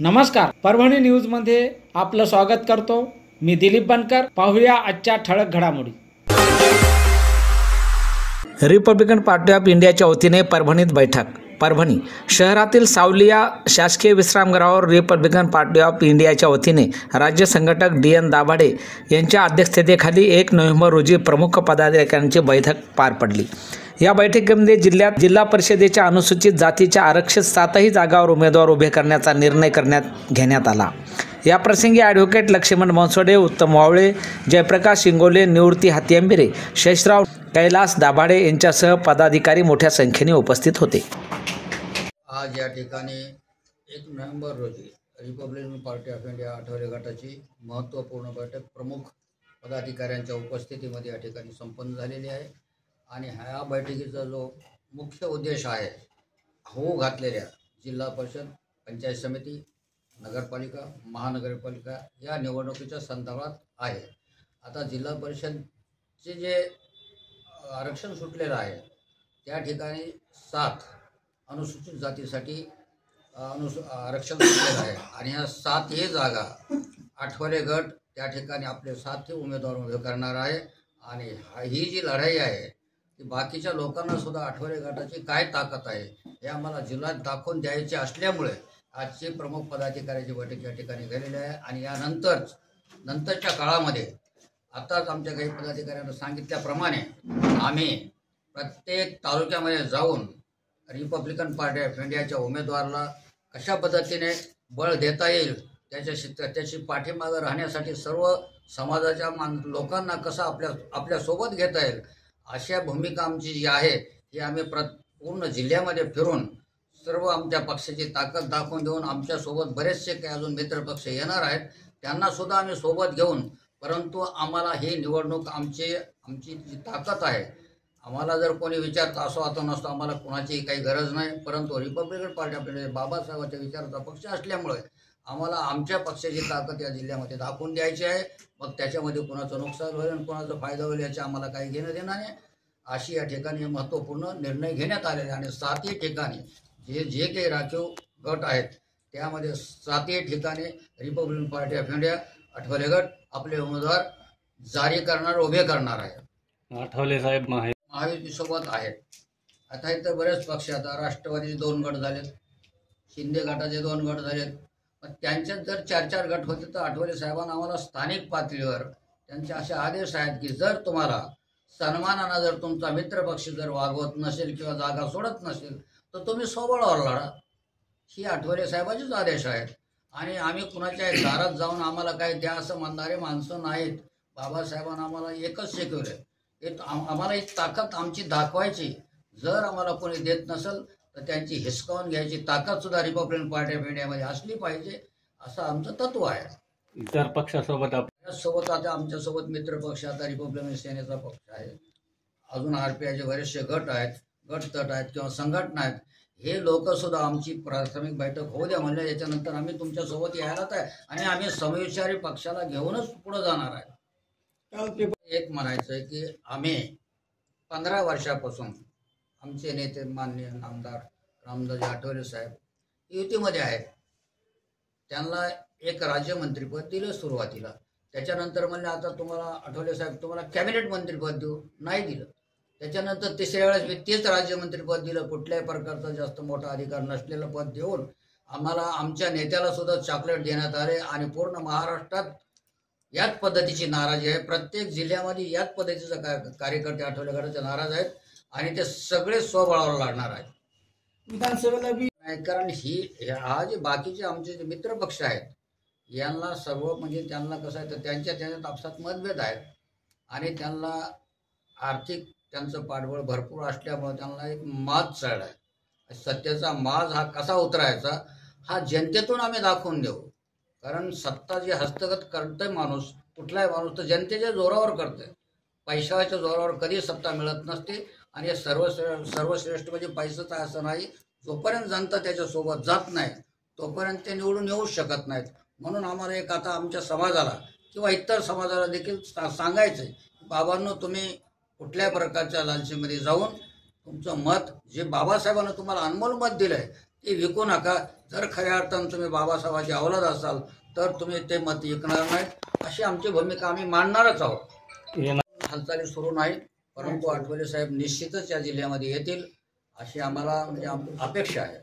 नमस्कार, परभणी न्यूजमध्ये आपलं स्वागत करतो। मी दिलीप बनकर। पाहूया आजच्या ठळक घडामोडी। रिपब्लिकन पार्टी ऑफ इंडियाच्या वतीने परभणीत बैठक। परभणी शहरातील सावलिया शासकीय विश्रामगृहावर रिपब्लिकन पार्टी ऑफ इंडियाच्या वतीने राज्य संघटक DN दाभाडे यांच्या अध्यक्षतेखाली 1 नोव्हेंबर रोजी प्रमुख पदाधिकाऱ्यांची बैठक पार पडली। या बैठकीमध्ये जिल्हा परिषदेच्या अनुसूचित जातीच्या आरक्षित 7ही जागावर उमेदवार उभे करण्याचा निर्णय घेण्यात आला। या प्रसंगी ॲडव्होकेट लक्ष्मण बनसोडे, उत्तम वावळे, जयप्रकाश शिंगोले, निवृत्ती हातींबिरे, शेषराव कैलास दाभाडे यांच्यासह पदाधिकारी मोठ्या संख्येने उपस्थित होते। आज या ठिकाणी 1 नोव्हेंबर रोजी Republican party of India Athawale गटाची महत्त्वपूर्ण बैठक प्रमुख पदाधिकाऱ्यांच्या उपस्थितीमध्ये या ठिकाणी संपन्न झालेली आहे। आणि ह्या बैठकीचा जो मुख्य उद्देश आहे, होऊ घातलेल्या जिल्हा परिषद, पंचायत समिती, नगरपालिका, महानगरपालिका या निवडणुकीच्या संदर्भात आहे। आता जिल्हा परिषदचे जे आरक्षण सुटलेलं आहे त्या ठिकाणी 7 अनुसूचित जातीसाठी आरक्षण सुटलेलं आहे आणि ह्या 7ही जागा आठवले गट त्या ठिकाणी आपले 7ही उमेदवार उभे करणार आहे। आणि ही जी लढाई आहे ती बाकीच्या लोकांना सुद्धा आठवले गटाची काय ताकद आहे हे आम्हाला जिल्ह्यात दाखवून द्यायचे असल्यामुळे आजची प्रमुख पदाधिकाऱ्याची बैठक या ठिकाणी झालेली आहे। आणि या नंतरच्या काळामध्ये आताच आमच्या काही पदाधिकाऱ्यांना सांगितल्याप्रमाणे आम्ही प्रत्येक तालुक्यामध्ये जाऊन रिपब्लिकन पार्टी ऑफ इंडियाच्या उमेदवाराला कशा पद्धतीने बळ देता येईल त्याची पाठीमागे राहण्यासाठी सर्व समाजाच्या लोकांना कसं आपल्यासोबत घेता येईल अशा भूमिका आमची जी आहे ती आम्ही पूर्ण जिल्ह्यामध्ये फिरून सर्व आमच्या पक्षाची ताकद दाखवून देऊन आमच्यासोबत बरेचसे काही अजून मित्रपक्ष येणार आहेत त्यांनासुद्धा आम्ही सोबत घेऊन, परंतु आम्हाला ही निवडणूक आमची जी ताकद आहे, आम्हाला जर कोणी विचारतं असं आता नसतं, आम्हाला कोणाचीही काही गरज नाही, परंतु रिपब्लिकन पार्टी ऑफ इंडिया बाबासाहेबांच्या विचाराचा पक्ष असल्यामुळे आम्हाला आमच्या पक्षाची ताकद या जिल्ह्यामध्ये दाखवून द्यायची आहे। मग त्याच्यामध्ये कोणाचं नुकसान होईल आणि कोणाचा फायदा होईल याचे आम्हाला काही घेणं देणं नाही, अशी या ठिकाणी महत्त्वपूर्ण निर्णय घेण्यात आलेले। आणि 7ही ठिकाणी जे काही राखीव गट आहेत त्यामध्ये 7ही ठिकाणी Republican party of India Athawale गट आपले उमेदवार जारी करणार, उभे करणार आहे। आठवले साहेब महायुतीसोबत आहेत। आता इथं बरेच पक्ष, आता राष्ट्रवादीचे 2 गट झालेत, शिंदे गटाचे 2 गट झालेत, पण त्यांच्यात जर 4-4 गट होते तर आठवले साहेबांना आम्हाला स्थानिक पातळीवर त्यांचे असे आदेश आहेत की जर तुम्हाला सन्मानानं जर तुमचा मित्रपक्ष जर वागवत नसेल किंवा जागा सोडत नसेल तर तुम्ही स्वबळावर लढा, ही आठवले साहेबांचेच आदेश आहेत। आणि आम्ही कुणाच्या दारात जाऊन आम्हाला काय द्या असं म्हणणारे माणसं नाहीत। बाबासाहेबांना आम्हाला एकच शिकवलं, आम्हाला एक ताकद आमची दाखवायची, जर आम्हाला कोणी देत नसेल तर त्यांची हिसकावून घ्यायची ताकद सुद्धा रिपब्लिकन पार्टी ऑफ इंडियामध्ये असली पाहिजे, असं आमचं तत्व आहे। इतर पक्षासोबत आता आमच्यासोबत मित्रपक्ष, आता रिपब्लिकन सेनेचा पक्ष आहे, अजून RPIचे बरेचसे गट आहेत, गटतट आहेत किंवा संघटना आहेत, हे लोक सुद्धा आमची प्राथमिक बैठक होऊ द्या म्हणलं, याच्यानंतर आम्ही तुमच्यासोबत यायलाच आहे आणि आम्ही समविचारी पक्षाला घेऊनच पुढे जाणार आहे। एक म्हणायचं आहे की आम्ही 15 वर्षापासून आमचे नेते माननीय आमदार रामदास आठवले साहेब युतीमध्ये आहेत, त्यांना एक राज्यमंत्रीपद दिलं सुरुवातीला, त्याच्यानंतर म्हणले आता तुम्हाला आठवले साहेब तुम्हाला कॅबिनेट मंत्रीपद देऊ, नाही दिलं, त्याच्यानंतर 3ऱ्या वेळेस मी तेच राज्यमंत्रीपद दिलं, कुठल्याही प्रकारचा जास्त मोठा अधिकार नसलेलं पद देऊन आम्हाला आमच्या नेत्याला सुद्धा चॉकलेट देण्यात आले। आणि पूर्ण महाराष्ट्रात याच पद्धतीची नाराजी आहे, प्रत्येक जिल्ह्यामध्ये याच पद्धतीचा कार्यकर्ते आठवले गटाचे नाराज आहेत आणि ते सगळे स्वबळावर लढणार आहेत विधानसभेला बी नाही। कारण हा जे बाकीचे आमचे जे मित्रपक्ष आहेत यांना सर्व म्हणजे त्यांना कसं आहे तर त्यांच्यात आपसात मतभेद आहेत आणि त्यांना आर्थिक त्यांचं पाठबळ भरपूर असल्यामुळे त्यांना एक माज चढ आहे। सत्तेचा माज हा कसा उतरायचा हा जनतेतून आम्ही दाखवून देऊ, कारण सत्ता जी हस्तगत करतोय माणूस, कुठलाही माणूस तर जनतेच्या जोरावर करतोय, पैशाच्या जोरावर कधी सत्ता मिळत नसते। आणि सर्वश्रेष्ठ म्हणजे पैसाच आहे असं नाही, जोपर्यंत जनता त्याच्यासोबत जात नाही तोपर्यंत ते निवडून येऊ शकत नाहीत। म्हणून आम्हाला एक आता आमच्या समाजाला किंवा इतर समाजाला देखील सांगायचं आहे, बाबांनो तुम्ही कुठल्याही प्रकारच्या लालचीमध्ये जाऊन तुमचं मत जे बाबासाहेबांना तुम्हाला अनमोल मत दिलं आहे ते विकू नका. जर खऱ्या अर्थानं तुम्ही बाबासाहेबांचे अवलाद असाल तर तुम्ही ते मत विकणार नाही, अशी आमची भूमिका आम्ही मांडणारच आहोत. हालचाली सुरू नाही, परंतु आठवले साहेब निश्चितच या जिल्ह्यामध्ये येतील अशी आम्हाला म्हणजे अपेक्षा आहे.